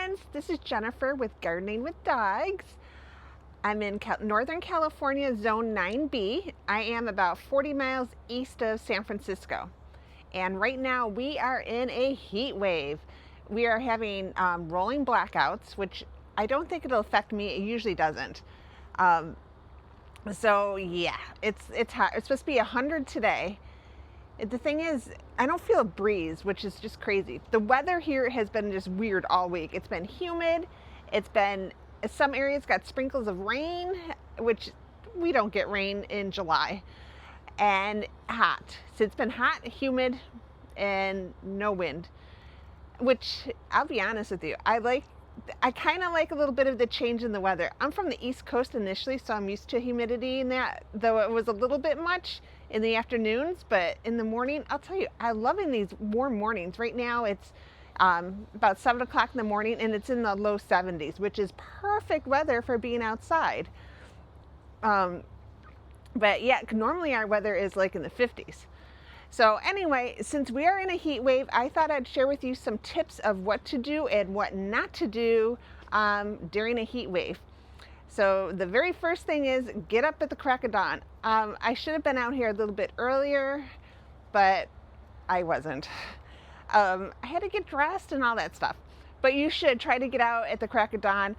friends, this is Jennifer with Gardening with Dogs. I'm in Northern California, Zone 9B. I am about 40 miles east of San Francisco. And right now we are in a heat wave. We are having rolling blackouts, which I don't think it'll affect me. It usually doesn't. So yeah, it's hot. It's supposed to be 100 today. The thing is, I don't feel a breeze, which is just crazy. The weather here has been just weird all week. It's been humid. It's been, some areas got sprinkles of rain, which we don't get rain in July, and hot. So it's been hot, humid, and no wind, which I'll be honest with you, I kind of like a little bit of the change in the weather. I'm from the East Coast initially, so I'm used to humidity and that, though it was a little bit much in the afternoons, but in the morning, I'll tell you, I'm loving these warm mornings. Right now it's about 7 o'clock in the morning and it's in the low 70s, which is perfect weather for being outside. But yeah, normally our weather is like in the 50s. So anyway, since we are in a heat wave, I thought I'd share with you some tips of what to do and what not to do during a heat wave. So the very first thing is get up at the crack of dawn. I should have been out here a little bit earlier, but I wasn't. I had to get dressed and all that stuff. But you should try to get out at the crack of dawn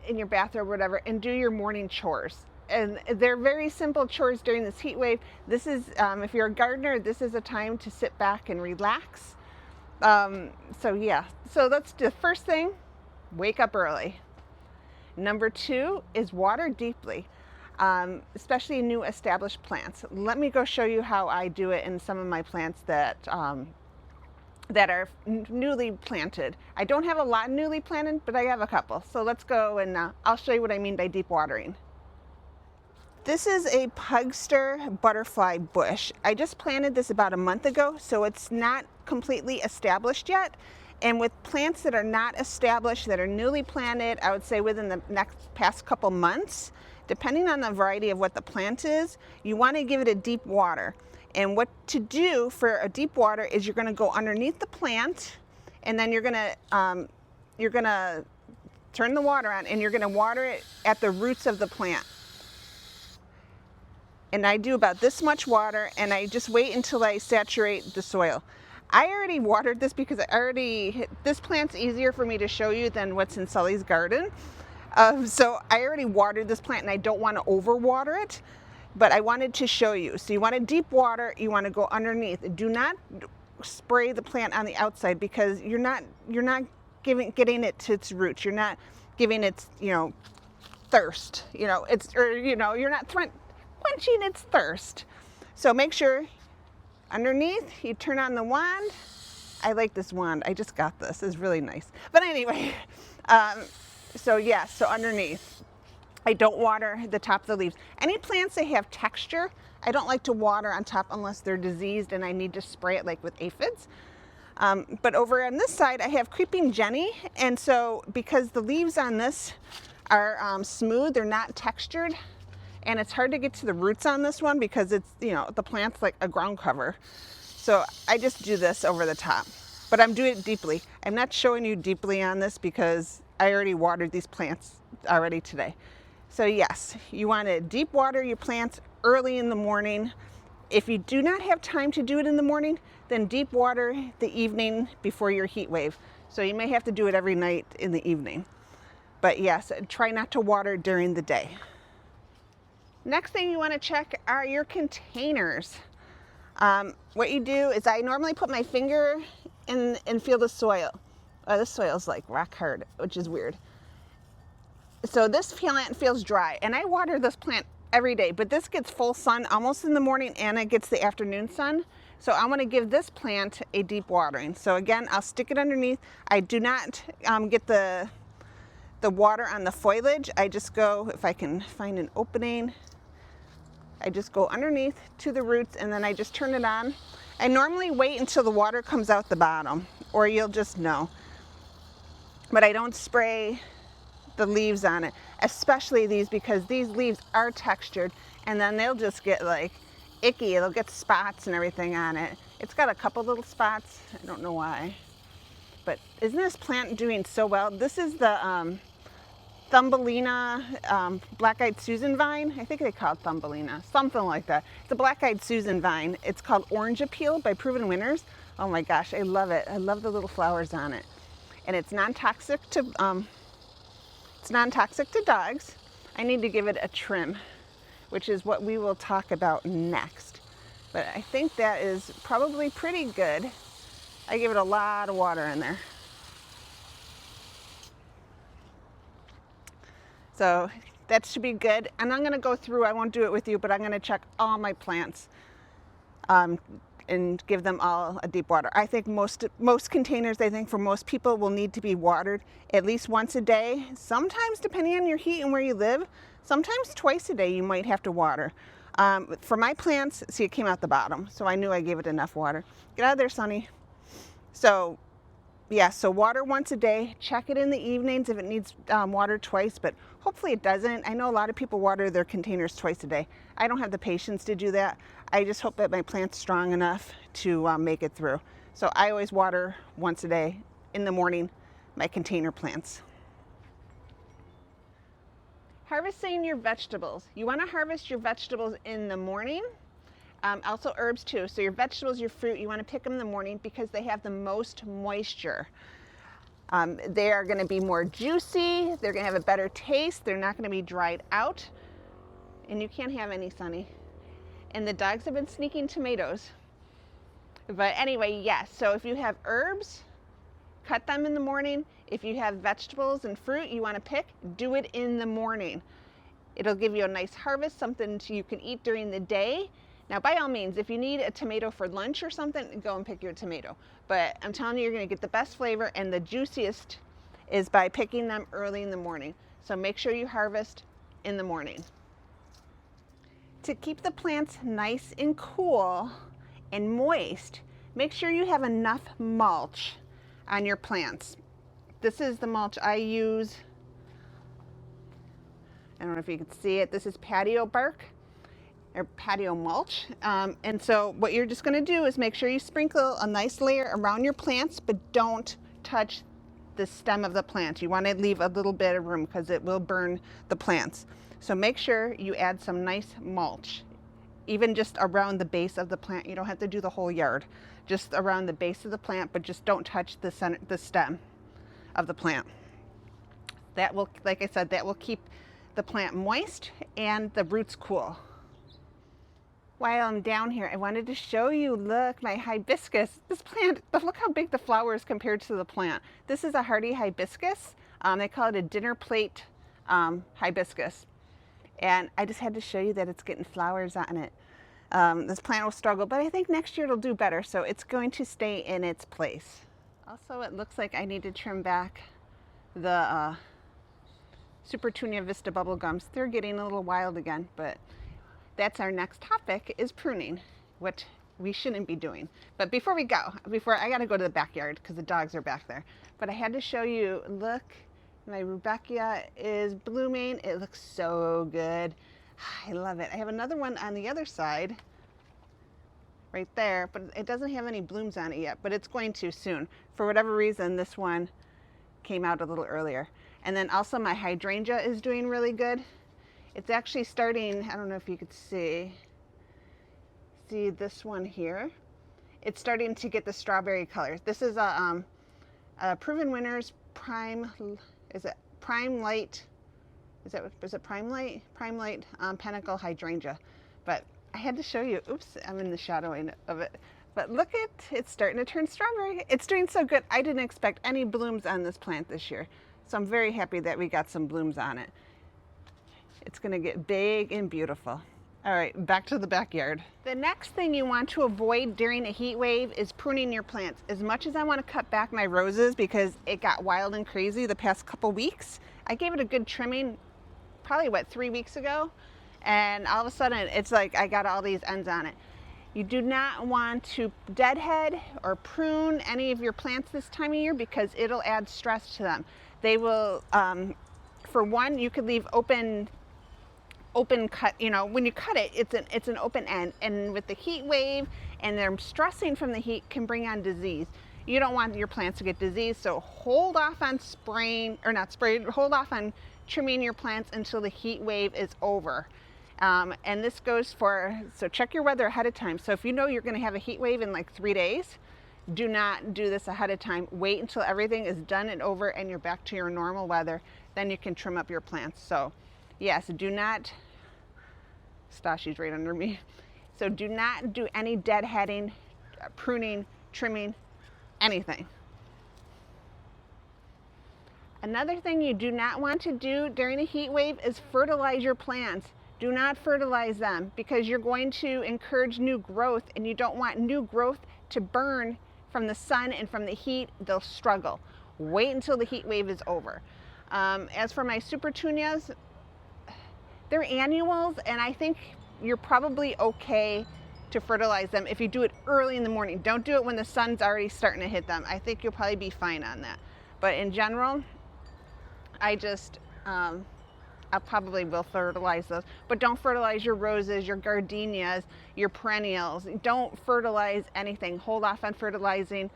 in your bathrobe or whatever and do your morning chores. And they're very simple chores during this heat wave. This is, if you're a gardener, this is a time to sit back and relax. So yeah, so that's the first thing, wake up early. Number 2 is water deeply, especially new established plants. Let me go show you how I do it in some of my plants that are newly planted. I don't have a lot newly planted, but I have a couple. So let's go and I'll show you what I mean by deep watering. This is a pugster butterfly bush. I just planted this about a month ago, so it's not completely established yet. And with plants that are not established, that are newly planted, I would say within the past couple months, depending on the variety of what the plant is, you want to give it a deep water. And what to do for a deep water is you're going to go underneath the plant, and then you're going to turn the water on, and you're going to water it at the roots of the plant. And I do about this much water, and I just wait until I saturate the soil. I already watered this because this plant's easier for me to show you than what's in Sully's garden. So I already watered this plant, and I don't want to overwater it, but I wanted to show you. So you want to deep water, you want to go underneath. Do not spray the plant on the outside because you're not getting it to its roots. You're not giving it, thirst. You're not quenching its thirst. So make sure underneath you turn on the wand. I like this wand. I just got this. It's really nice. But anyway, so underneath. I don't water the top of the leaves. Any plants that have texture, I don't like to water on top unless they're diseased and I need to spray it like with aphids. But over on this side, I have creeping Jenny. And so because the leaves on this are smooth, they're not textured. And it's hard to get to the roots on this one because it's, the plant's like a ground cover. So I just do this over the top, but I'm doing it deeply. I'm not showing you deeply on this because I already watered these plants already today. So yes, you want to deep water your plants early in the morning. If you do not have time to do it in the morning, then deep water the evening before your heat wave. So you may have to do it every night in the evening. But yes, try not to water during the day. Next thing you want to check are your containers. What you do is I normally put my finger in and feel the soil. This soil is like rock hard, which is weird. So this plant feels dry, and I water this plant every day, but this gets full sun almost in the morning and it gets the afternoon sun. So I want to give this plant a deep watering. So again, I'll stick it underneath. I do not get the water on the foliage. I just go, if I can find an opening, I just go underneath to the roots and then I just turn it on. I normally wait until the water comes out the bottom or you'll just know. But I don't spray the leaves on it, especially these, because these leaves are textured and then they'll just get like icky. It'll get spots and everything on it. It's got a couple little spots. I don't know why. but isn't this plant doing so well? This is the Thumbelina black-eyed Susan vine. I think they call it Thumbelina, something like that. It's a black-eyed Susan vine. It's called Orange Appeal by Proven Winners. Oh my gosh, I love it. I love the little flowers on it. And it's non-toxic to dogs. I need to give it a trim, which is what we will talk about next. But I think that is probably pretty good. I give it a lot of water in there. So that should be good. And I'm gonna go through, I won't do it with you, but I'm gonna check all my plants and give them all a deep water. I think most containers, I think for most people, will need to be watered at least once a day. Sometimes, depending on your heat and where you live, sometimes twice a day you might have to water. For my plants, see, it came out the bottom, so I knew I gave it enough water. Get out of there, Sonny. So yeah, so water once a day. Check it in the evenings if it needs water twice, but hopefully it doesn't. I know a lot of people water their containers twice a day. I don't have the patience to do that. I just hope that my plant's strong enough to make it through. So I always water once a day in the morning, my container plants. Harvesting your vegetables. You want to harvest your vegetables in the morning. Also herbs too. So your vegetables, your fruit, you want to pick them in the morning because they have the most moisture. They are going to be more juicy. They're going to have a better taste. They're not going to be dried out. And you can't have any, Sonny. And the dogs have been sneaking tomatoes. But anyway, yes. So if you have herbs, cut them in the morning. If you have vegetables and fruit you want to pick, do it in the morning. It'll give you a nice harvest, something you can eat during the day. Now, by all means, if you need a tomato for lunch or something, go and pick your tomato. But I'm telling you, you're going to get the best flavor, and the juiciest is by picking them early in the morning. So make sure you harvest in the morning. To keep the plants nice and cool and moist, make sure you have enough mulch on your plants. This is the mulch I use. I don't know if you can see it. This is patio bark, or patio mulch. And so what you're just gonna do is make sure you sprinkle a nice layer around your plants, but don't touch the stem of the plant. You wanna leave a little bit of room because it will burn the plants. So make sure you add some nice mulch, even just around the base of the plant. You don't have to do the whole yard, just around the base of the plant, but just don't touch the stem of the plant. That will, like I said, that will keep the plant moist and the roots cool. While I'm down here, I wanted to show you, look, my hibiscus. This plant, look how big the flower is compared to the plant. This is a hardy hibiscus. They call it a dinner plate hibiscus. And I just had to show you that it's getting flowers on it. This plant will struggle, but I think next year it'll do better, so it's going to stay in its place. Also, it looks like I need to trim back the Supertunia Vista bubble gums. They're getting a little wild again, but that's our next topic, is pruning, what we shouldn't be doing. But before we go, I gotta go to the backyard because the dogs are back there. But I had to show you, look, my rudbeckia is blooming. It looks so good. I love it. I have another one on the other side, right there, but it doesn't have any blooms on it yet, but it's going to soon. For whatever reason, this one came out a little earlier. And then also my hydrangea is doing really good. It's actually starting, I don't know if you could see this one here. It's starting to get the strawberry color. This is a Proven Winners Prime, is it Prime Light? Is it Prime Light? Prime Light Pinnacle Hydrangea. But I had to show you, oops, I'm in the shadowing of it. But look at, it's starting to turn strawberry. It's doing so good. I didn't expect any blooms on this plant this year. So I'm very happy that we got some blooms on it. It's gonna get big and beautiful. All right, back to the backyard. The next thing you want to avoid during a heat wave is pruning your plants. As much as I want to cut back my roses because it got wild and crazy the past couple weeks, I gave it a good trimming probably, 3 weeks ago, and all of a sudden it's like I got all these ends on it. You do not want to deadhead or prune any of your plants this time of year because it'll add stress to them. They will, for one, you could leave open cut, you know, when you cut it, it's an open end, and with the heat wave and they're stressing from the heat can bring on disease. you don't want your plants to get diseased. So hold off on spraying, or not spraying, hold off on trimming your plants until the heat wave is over. And this goes for, so check your weather ahead of time. So if you know you're going to have a heat wave in like 3 days, do not do this ahead of time. Wait until everything is done and over and you're back to your normal weather. Then you can trim up your plants. So yes, do not, Stashi's right under me. So do not do any deadheading, pruning, trimming, anything. Another thing you do not want to do during a heat wave is fertilize your plants. Do not fertilize them because you're going to encourage new growth, and you don't want new growth to burn from the sun and from the heat. They'll struggle. Wait until the heat wave is over. As for my super petunias, they're annuals, and I think you're probably okay to fertilize them if you do it early in the morning. Don't do it when the sun's already starting to hit them. I think you'll probably be fine on that. But in general, I probably will fertilize those, but don't fertilize your roses, your gardenias, your perennials. Don't fertilize anything. Hold off on fertilizing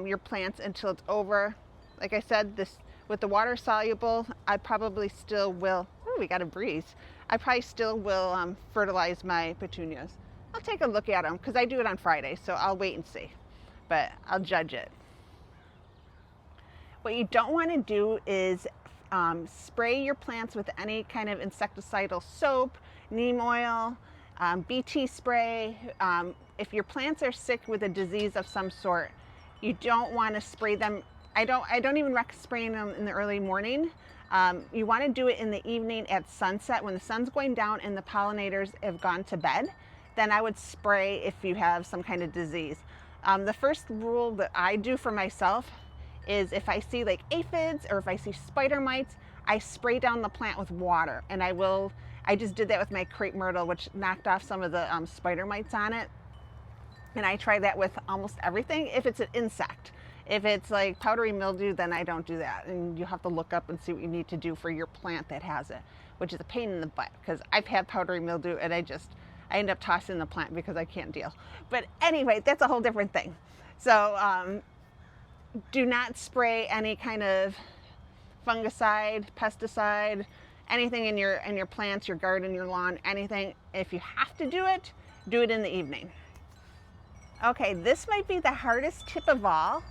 your plants until it's over. Like I said, this with the water soluble, I probably still will. Oh, we got a breeze. I probably still will fertilize my petunias. I'll take a look at them because I do it on Friday, so I'll wait and see, but I'll judge it. What you don't want to do is spray your plants with any kind of insecticidal soap, neem oil, BT spray. If your plants are sick with a disease of some sort, you don't want to spray them. I don't even recommend spraying them in the early morning. You want to do it in the evening at sunset when the sun's going down and the pollinators have gone to bed. Then I would spray if you have some kind of disease. The first rule that I do for myself is if I see like aphids or if I see spider mites, I spray down the plant with water. And I just did that with my crepe myrtle, which knocked off some of the spider mites on it. And I try that with almost everything if it's an insect. If it's like powdery mildew, then I don't do that. And you have to look up and see what you need to do for your plant that has it, which is a pain in the butt because I've had powdery mildew and I end up tossing the plant because I can't deal. But anyway, that's a whole different thing. So do not spray any kind of fungicide, pesticide, anything in your plants, your garden, your lawn, anything. If you have to do it in the evening. Okay, this might be the hardest tip of all,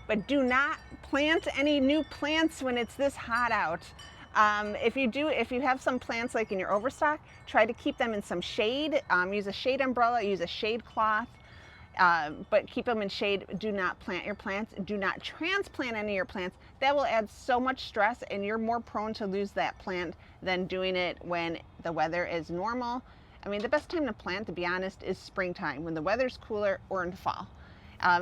but do not plant any new plants when it's this hot out. If you have some plants like in your overstock, try to keep them in some shade. Use a shade umbrella, use a shade cloth. But keep them in shade. Do not plant your plants. Do not transplant any of your plants. That will add so much stress and you're more prone to lose that plant than doing it when the weather is normal. I mean, the best time to plant, to be honest, is springtime when the weather's cooler or in fall.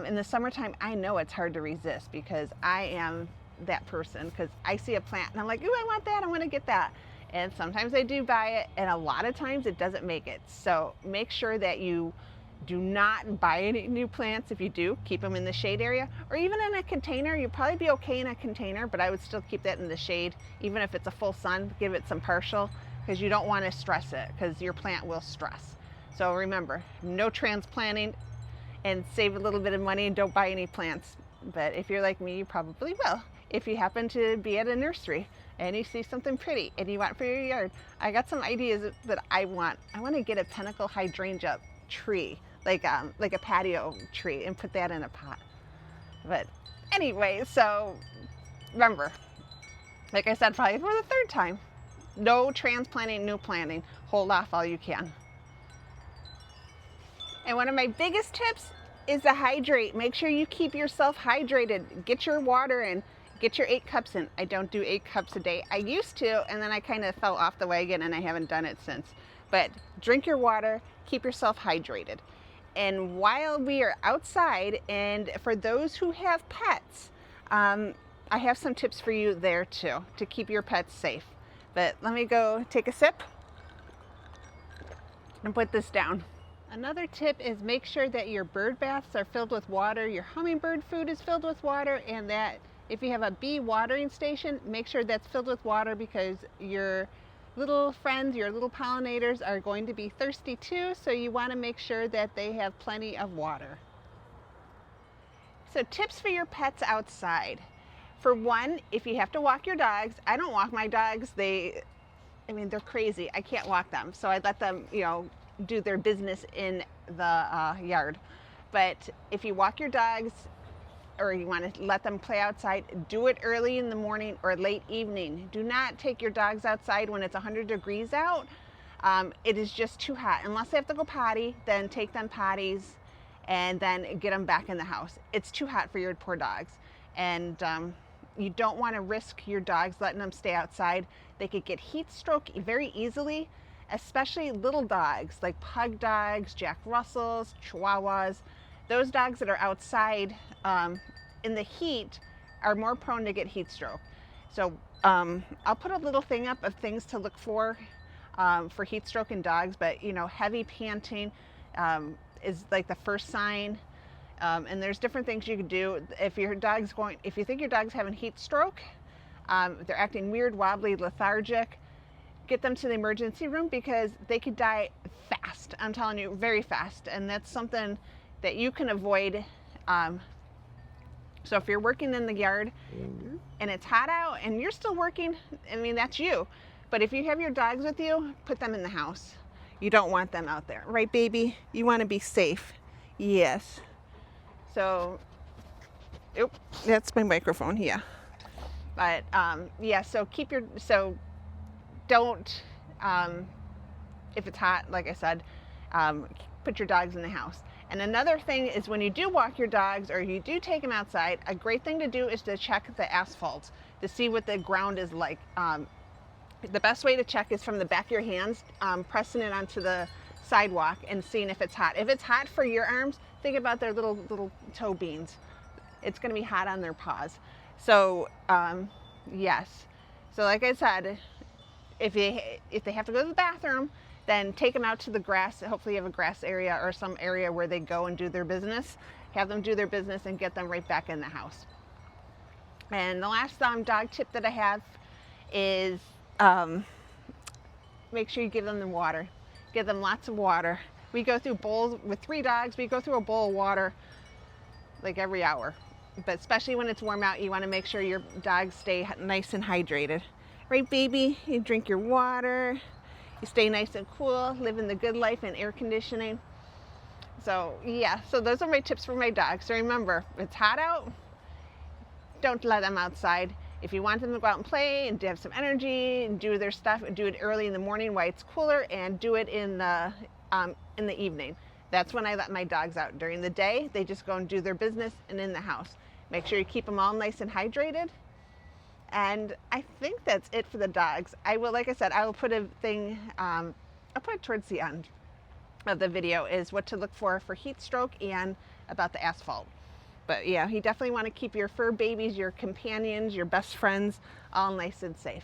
In the summertime, I know it's hard to resist because I am that person because I see a plant and I'm like, ooh, I want that. I want to get that. And sometimes I do buy it and a lot of times it doesn't make it. So make sure that you do not buy any new plants. If you do, keep them in the shade area or even in a container. You'd probably be okay in a container, but I would still keep that in the shade. Even if it's a full sun, give it some partial because you don't want to stress it because your plant will stress. So remember, no transplanting and save a little bit of money and don't buy any plants. But if you're like me, you probably will. If you happen to be at a nursery and you see something pretty and you want for your yard, I got some ideas that I want. I want to get a pentacle hydrangea tree, like a patio tree, and put that in a pot. But anyway, so remember, like I said, probably for the third time, no transplanting, no planting. Hold off all you can. And one of my biggest tips is to hydrate. Make sure you keep yourself hydrated. Get your water in. Get your 8 cups in. I don't do 8 cups a day. I used to, and then I kind of fell off the wagon and I haven't done it since. But drink your water, keep yourself hydrated. And while we are outside, and for those who have pets, I have some tips for you there too, to keep your pets safe. But let me go take a sip and put this down. Another tip is make sure that your bird baths are filled with water, your hummingbird food is filled with water, and that if you have a bee watering station, make sure that's filled with water because your little friends, your little pollinators are going to be thirsty too, so you want to make sure that they have plenty of water. So tips for your pets outside. For one, if you have to walk your dogs, I don't walk my dogs. I mean, they're crazy. I can't walk them. So I let them, do their business in the yard. But if you walk your dogs or you want to let them play outside, do it early in the morning or late evening. Do not take your dogs outside when it's 100 degrees out. It is just too hot. Unless they have to go potty, then take them potties and then get them back in the house. It's too hot for your poor dogs. And you don't want to risk your dogs letting them stay outside. They could get heat stroke very easily, especially little dogs like pug dogs, Jack Russells, Chihuahuas. Those dogs that are outside in the heat are more prone to get heat stroke. So I'll put a little thing up of things to look for heat stroke in dogs, but heavy panting is like the first sign. And there's different things you can do if you think your dog's having heat stroke, they're acting weird, wobbly, lethargic, get them to the emergency room because they could die fast. I'm telling you, very fast. And that's something that you can avoid. So if you're working in the yard and it's hot out and you're still working, I mean, that's you. But if you have your dogs with you, put them in the house. You don't want them out there. Right, baby? You want to be safe. Yes. So, that's my microphone here. But yeah, so don't, if it's hot, like I said, put your dogs in the house. And another thing is when you do walk your dogs or you do take them outside, a great thing to do is to check the asphalt to see what the ground is like. The best way to check is from the back of your hands, pressing it onto the sidewalk and seeing if it's hot. If it's hot for your arms, think about their little toe beans. It's going to be hot on their paws. So yes. So like I said, if they have to go to the bathroom, then take them out to the grass. Hopefully you have a grass area or some area where they go and do their business. Have them do their business and get them right back in the house. And the last dog tip that I have is make sure you give them the water. Give them lots of water. We go through bowls with 3 dogs. We go through a bowl of water like every hour. But especially when it's warm out, you want to make sure your dogs stay nice and hydrated. Right, baby? You drink your water. You stay nice and cool, living the good life in air conditioning. So yeah, so those are my tips for my dogs. So remember, it's hot out, don't let them outside. If you want them to go out and play and to have some energy and do their stuff, do it early in the morning while it's cooler, and do it in the evening. That's when I let my dogs out. During the day, they just go and do their business and in the house. Make sure you keep them all nice and hydrated. And I think that's it for the dogs. Like I said, I will put a thing, I'll put it towards the end of the video, is what to look for heat stroke and about the asphalt. But yeah, you definitely want to keep your fur babies, your companions, your best friends, all nice and safe.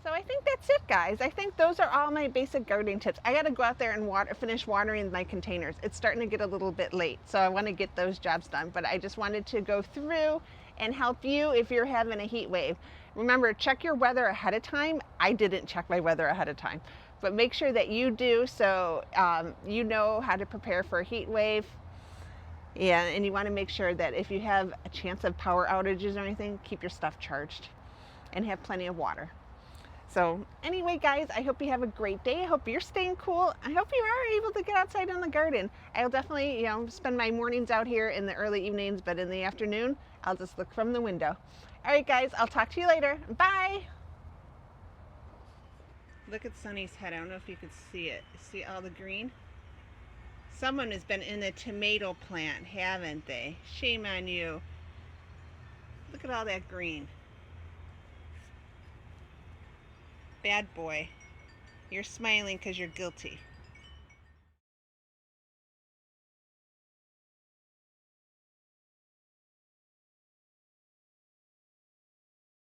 So I think that's it, guys. I think those are all my basic gardening tips. I got to go out there and finish watering my containers. It's starting to get a little bit late, so I want to get those jobs done. But I just wanted to go through and help you if you're having a heat wave. Remember, check your weather ahead of time. I didn't check my weather ahead of time, but make sure that you do, so you know how to prepare for a heat wave. Yeah, and you want to make sure that if you have a chance of power outages or anything, keep your stuff charged and have plenty of water. So anyway, guys, I hope you have a great day. I hope you're staying cool. I hope you are able to get outside in the garden. I'll definitely, spend my mornings out here in the early evenings, but in the afternoon, I'll just look from the window. All right, guys, I'll talk to you later. Bye. Look at Sunny's head. I don't know if you can see it. See all the green? Someone has been in the tomato plant, haven't they? Shame on you. Look at all that green. Bad boy. You're smiling because you're guilty.